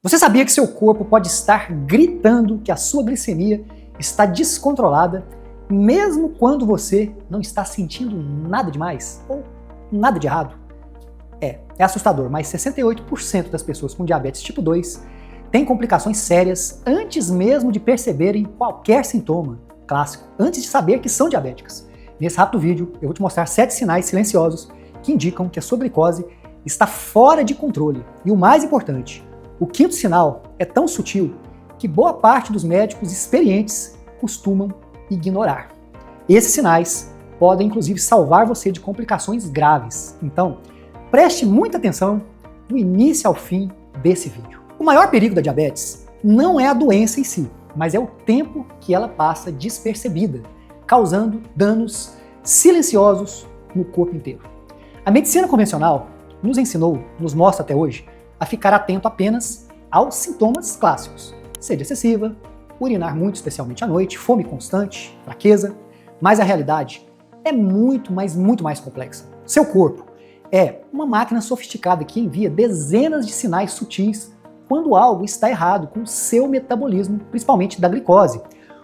Você sabia que seu corpo pode estar gritando que a sua glicemia está descontrolada, mesmo quando você não está sentindo nada demais ou nada de errado? É assustador, mas 68% das pessoas com diabetes tipo 2 têm complicações sérias antes mesmo de perceberem qualquer sintoma clássico, antes de saber que são diabéticas. Nesse rápido vídeo, eu vou te mostrar 7 sinais silenciosos que indicam que a sua glicose está fora de controle. E o mais importante, o quinto sinal é tão sutil que boa parte dos médicos experientes costumam ignorar. Esses sinais podem inclusive salvar você de complicações graves. Então, preste muita atenção do início ao fim desse vídeo. O maior perigo da diabetes não é a doença em si, mas é o tempo que ela passa despercebida, causando danos silenciosos no corpo inteiro. A medicina convencional nos mostra até hoje, a ficar atento apenas aos sintomas clássicos: sede excessiva, urinar muito, especialmente à noite, fome constante, fraqueza. Mas a realidade é muito mais complexa. Seu corpo é uma máquina sofisticada que envia dezenas de sinais sutis quando algo está errado com o seu metabolismo, principalmente da glicose.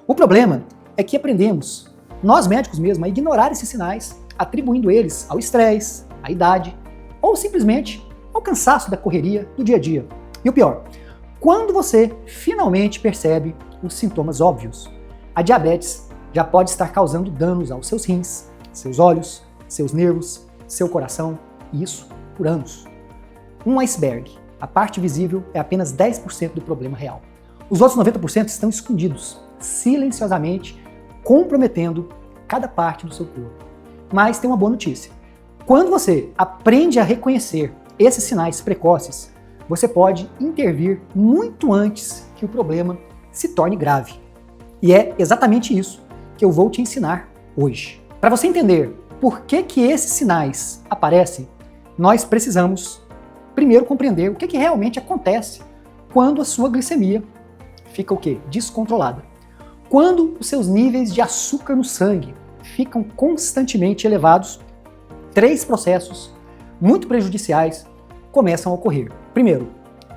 O problema é que aprendemos, nós médicos mesmo, a ignorar esses sinais, atribuindo eles ao estresse, à idade ou simplesmente ao cansaço da correria do dia a dia. E o pior, quando você finalmente percebe os sintomas óbvios, a diabetes já pode estar causando danos aos seus rins, seus olhos, seus nervos, seu coração, e isso por anos. Um iceberg, a parte visível é apenas 10% do problema real. Os outros 90% estão escondidos, silenciosamente, comprometendo cada parte do seu corpo. Mas tem uma boa notícia. Quando você aprende a reconhecer esses sinais precoces, você pode intervir muito antes que o problema se torne grave. E é exatamente isso que eu vou te ensinar hoje. Para você entender por que esses sinais aparecem, nós precisamos primeiro compreender o que realmente acontece quando a sua glicemia fica o quê? Descontrolada. Quando os seus níveis de açúcar no sangue ficam constantemente elevados, 3 processos muito prejudiciais começam a ocorrer. Primeiro,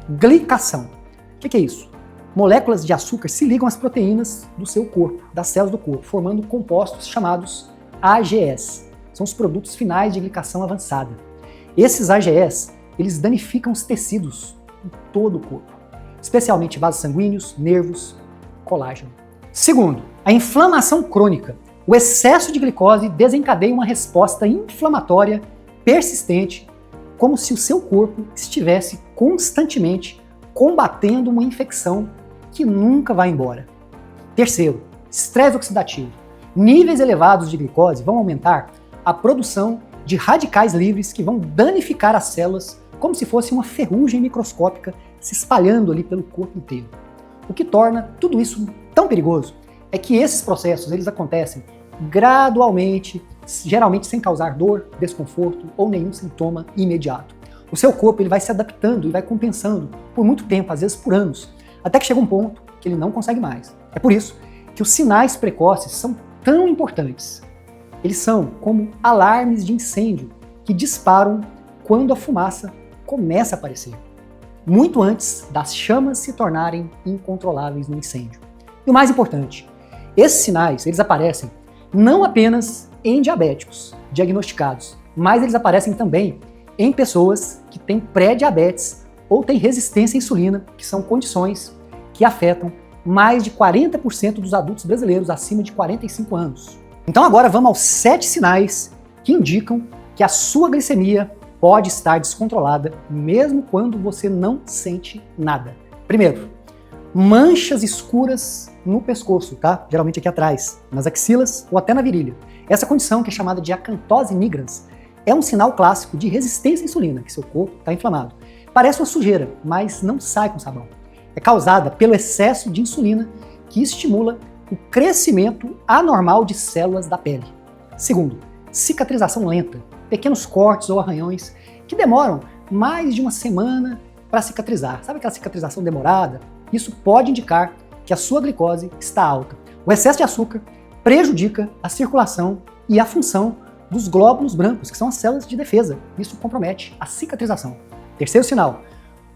glicação. O que é isso? Moléculas de açúcar se ligam às proteínas do seu corpo, das células do corpo, formando compostos chamados AGEs. São os produtos finais de glicação avançada. Esses AGEs, eles danificam os tecidos em todo o corpo, especialmente vasos sanguíneos, nervos, colágeno. Segundo, a inflamação crônica. O excesso de glicose desencadeia uma resposta inflamatória persistente, como se o seu corpo estivesse constantemente combatendo uma infecção que nunca vai embora. Terceiro, estresse oxidativo. Níveis elevados de glicose vão aumentar a produção de radicais livres que vão danificar as células como se fosse uma ferrugem microscópica se espalhando ali pelo corpo inteiro. O que torna tudo isso tão perigoso é que esses processos eles acontecem gradualmente, geralmente sem causar dor, desconforto ou nenhum sintoma imediato. O seu corpo ele vai se adaptando e vai compensando por muito tempo, às vezes por anos, até que chega um ponto que ele não consegue mais. É por isso que os sinais precoces são tão importantes. Eles são como alarmes de incêndio que disparam quando a fumaça começa a aparecer, muito antes das chamas se tornarem incontroláveis no incêndio. E o mais importante, esses sinais eles aparecem não apenas em diabéticos diagnosticados, mas eles aparecem também em pessoas que têm pré-diabetes ou têm resistência à insulina, que são condições que afetam mais de 40% dos adultos brasileiros acima de 45 anos. Então agora vamos aos 7 sinais que indicam que a sua glicemia pode estar descontrolada, mesmo quando você não sente nada. Primeiro, manchas escuras no pescoço, tá? Geralmente aqui atrás, nas axilas ou até na virilha. Essa condição, que é chamada de acantose nigrans, é um sinal clássico de resistência à insulina, que seu corpo está inflamado. Parece uma sujeira, mas não sai com sabão. É causada pelo excesso de insulina que estimula o crescimento anormal de células da pele. Segundo, cicatrização lenta, pequenos cortes ou arranhões que demoram mais de uma semana para cicatrizar. Sabe aquela cicatrização demorada? Isso pode indicar que a sua glicose está alta. O excesso de açúcar prejudica a circulação e a função dos glóbulos brancos, que são as células de defesa. Isso compromete a cicatrização. Terceiro sinal,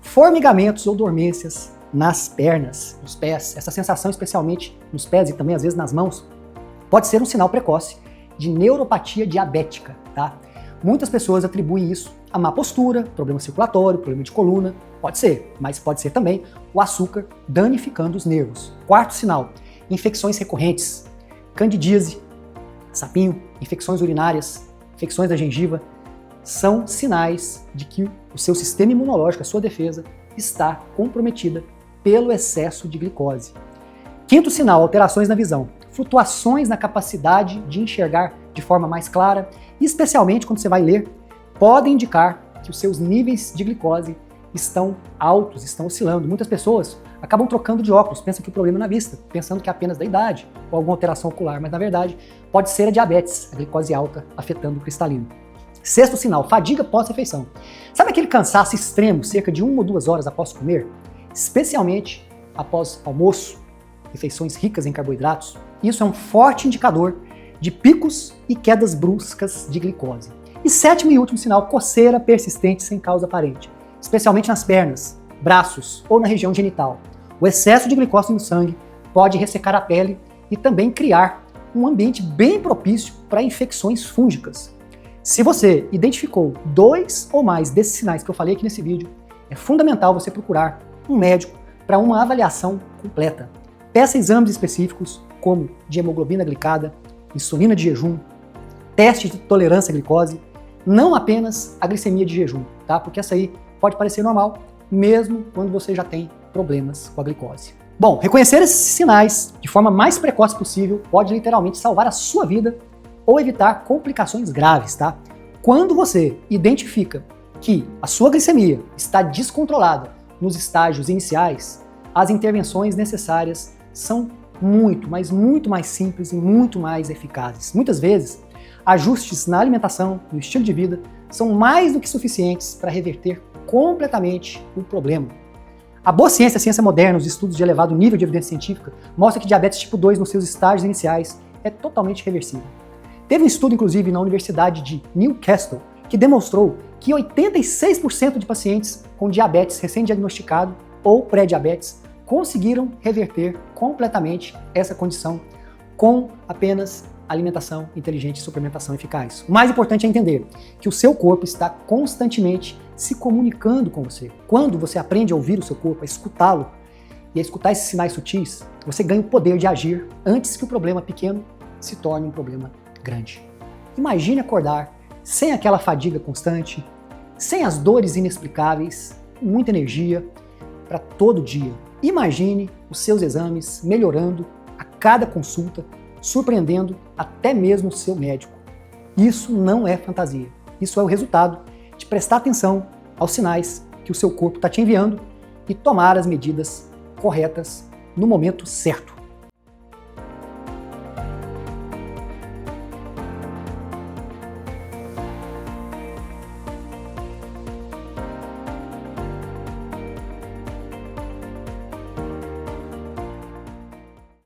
Formigamentos ou dormências nas pernas, nos pés. Essa sensação, especialmente nos pés e também às vezes nas mãos, pode ser um sinal precoce de neuropatia diabética, tá? Muitas pessoas atribuem isso a má postura, problema circulatório, problema de coluna. Pode ser, mas pode ser também o açúcar danificando os nervos. Quarto sinal, infecções recorrentes, candidíase, sapinho, infecções urinárias, infecções da gengiva, são sinais de que o seu sistema imunológico, a sua defesa, está comprometida pelo excesso de glicose. Quinto sinal, alterações na visão, flutuações na capacidade de enxergar de forma mais clara, especialmente quando você vai ler, podem indicar que os seus níveis de glicose estão altos, estão oscilando. Muitas pessoas acabam trocando de óculos, pensam que o problema é na vista, pensando que é apenas da idade ou alguma alteração ocular, mas na verdade pode ser a diabetes, a glicose alta afetando o cristalino. Sexto sinal, fadiga pós-refeição. Sabe aquele cansaço extremo, cerca de 1 ou 2 horas após comer? Especialmente após almoço, refeições ricas em carboidratos. Isso é um forte indicador de picos e quedas bruscas de glicose. E sétimo e último sinal, coceira persistente sem causa aparente, especialmente nas pernas, braços ou na região genital. O excesso de glicose no sangue pode ressecar a pele e também criar um ambiente bem propício para infecções fúngicas. Se você identificou 2 ou mais desses sinais que eu falei aqui nesse vídeo, é fundamental você procurar um médico para uma avaliação completa. Peça exames específicos, como de hemoglobina glicada, insulina de jejum, teste de tolerância à glicose, não apenas a glicemia de jejum, tá? Porque essa aí pode parecer normal, mesmo quando você já tem problemas com a glicose. Bom, reconhecer esses sinais de forma mais precoce possível pode literalmente salvar a sua vida ou evitar complicações graves, tá? Quando você identifica que a sua glicemia está descontrolada nos estágios iniciais, as intervenções necessárias são muito, mas muito mais simples e muito mais eficazes. Muitas vezes, ajustes na alimentação, no estilo de vida, são mais do que suficientes para reverter completamente o problema. A boa ciência, a ciência moderna, os estudos de elevado nível de evidência científica, mostram que diabetes tipo 2 nos seus estágios iniciais é totalmente reversível. Teve um estudo, inclusive, na Universidade de Newcastle, que demonstrou que 86% de pacientes com diabetes recém-diagnosticado ou pré-diabetes conseguiram reverter completamente essa condição com apenas alimentação inteligente e suplementação eficaz. O mais importante é entender que o seu corpo está constantemente se comunicando com você. Quando você aprende a ouvir o seu corpo, a escutá-lo e a escutar esses sinais sutis, você ganha o poder de agir antes que o problema pequeno se torne um problema grande. Imagine acordar sem aquela fadiga constante, sem as dores inexplicáveis, com muita energia para todo dia. Imagine os seus exames melhorando a cada consulta, surpreendendo até mesmo o seu médico. Isso não é fantasia. Isso é o resultado de prestar atenção aos sinais que o seu corpo está te enviando e tomar as medidas corretas no momento certo.